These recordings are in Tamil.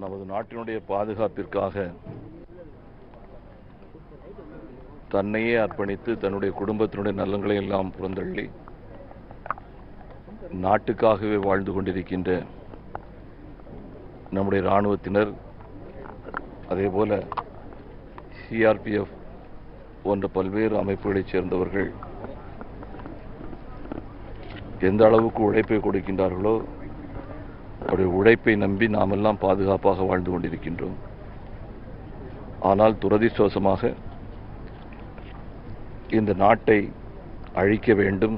நமது நாட்டினுடைய பாதுகாப்பிற்காக தன்னையே அர்ப்பணித்து தன்னுடைய குடும்பத்தினுடைய நலன்களை எல்லாம் புறந்தள்ளி நாட்டுக்காகவே வாழ்ந்து கொண்டிருக்கின்ற நம்முடைய இராணுவத்தினர், அதேபோல சிஆர்பிஎஃப் போன்ற பல்வேறு அமைப்புகளைச் சேர்ந்தவர்கள் எந்த அளவுக்கு உழைப்பை கொடுக்கின்றார்களோ அவருடைய உழைப்பை நம்பி நாமெல்லாம் பாதுகாப்பாக வாழ்ந்து கொண்டிருக்கின்றோம். ஆனால் துரதிர்ஷ்டவசமாக இந்த நாட்டை அழிக்க வேண்டும்,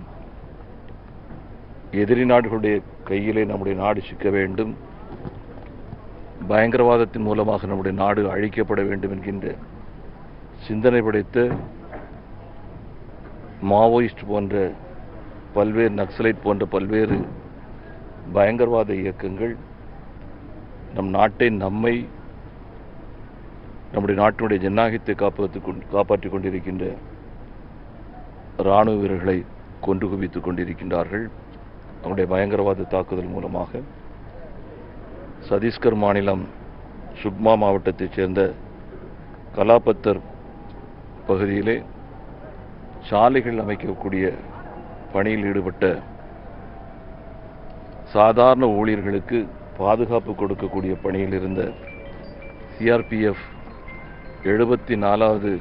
எதிரி நாடுகளுடைய கையிலே நம்முடைய நாடு சிக்க வேண்டும், பயங்கரவாதத்தின் மூலமாக நம்முடைய நாடு அழிக்கப்பட வேண்டும் என்கின்ற சிந்தனை படைத்த மாவோயிஸ்ட் போன்ற பல்வேறு நக்சலைட் போன்ற பல்வேறு பயங்கரவாத இயக்கங்கள் நம் நாட்டை நம்முடைய நாட்டினுடைய ஜனநாயகத்தை காப்பாற்றிக் கொண்டிருக்கின்ற இராணுவ வீரர்களை கொன்று குவித்துக் கொண்டிருக்கின்றார்கள். அவருடைய பயங்கரவாத தாக்குதல் மூலமாக சத்தீஸ்கர் மாநிலம் சுக்மா மாவட்டத்தைச் சேர்ந்த கலாபத்தர் பகுதியிலே சாலைகள் அமைக்கக்கூடிய பணியில் ஈடுபட்ட சாதாரண ஊழியர்களுக்கு பாதுகாப்பு கொடுக்கக்கூடிய பணியில் இருந்த சிஆர்பிஎஃப் 74வது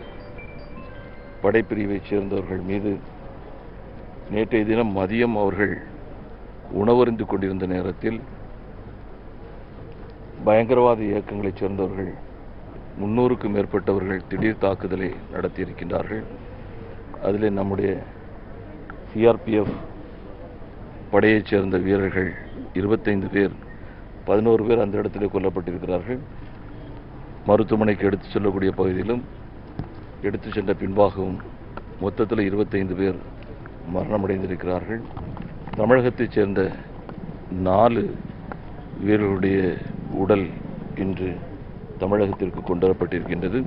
படைப்பிரிவைச் சேர்ந்தவர்கள் மீது நேற்றைய தினம் மதியம் அவர்கள் உணவருந்து கொண்டிருந்த நேரத்தில் பயங்கரவாத இயக்கங்களைச் சேர்ந்தவர்கள் 300க்கும் மேற்பட்டவர்கள் திடீர் தாக்குதலை நடத்தியிருக்கின்றார்கள். அதில் நம்முடைய சிஆர்பிஎஃப் படையைச் சேர்ந்த வீரர்கள் 25 பேர், 11 பேர் அந்த இடத்திலே கொல்லப்பட்டிருக்கிறார்கள். மருத்துவமனைக்கு எடுத்துச் செல்லக்கூடிய பகுதியிலும் எடுத்துச் சென்ற பின்பாகவும் மொத்தத்தில் 25 பேர் மரணமடைந்திருக்கிறார்கள். தமிழகத்தைச் சேர்ந்த 4 வீரர்களுடைய உடல் இன்று தமிழகத்திற்கு கொண்டு வரப்பட்டிருக்கின்றது.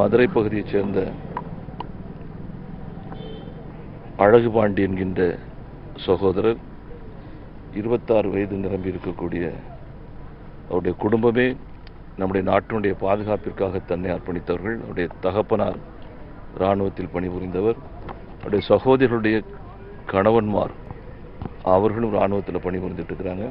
மதுரை பகுதியைச் சேர்ந்த அழகுபாண்டி என்கின்ற சகோதரர், 26 வயது நிரம்பி இருக்கக்கூடிய அவருடைய குடும்பமே நம்முடைய நாட்டினுடைய பாதுகாப்பிற்காக தன்னை அர்ப்பணித்தவர்கள். அவருடைய தகப்பனார் இராணுவத்தில் பணிபுரிந்தவர், அவருடைய சகோதரர்களுடைய கணவன்மார் அவர்களும் இராணுவத்தில் பணிபுரிந்துட்டு இருக்கிறாங்க.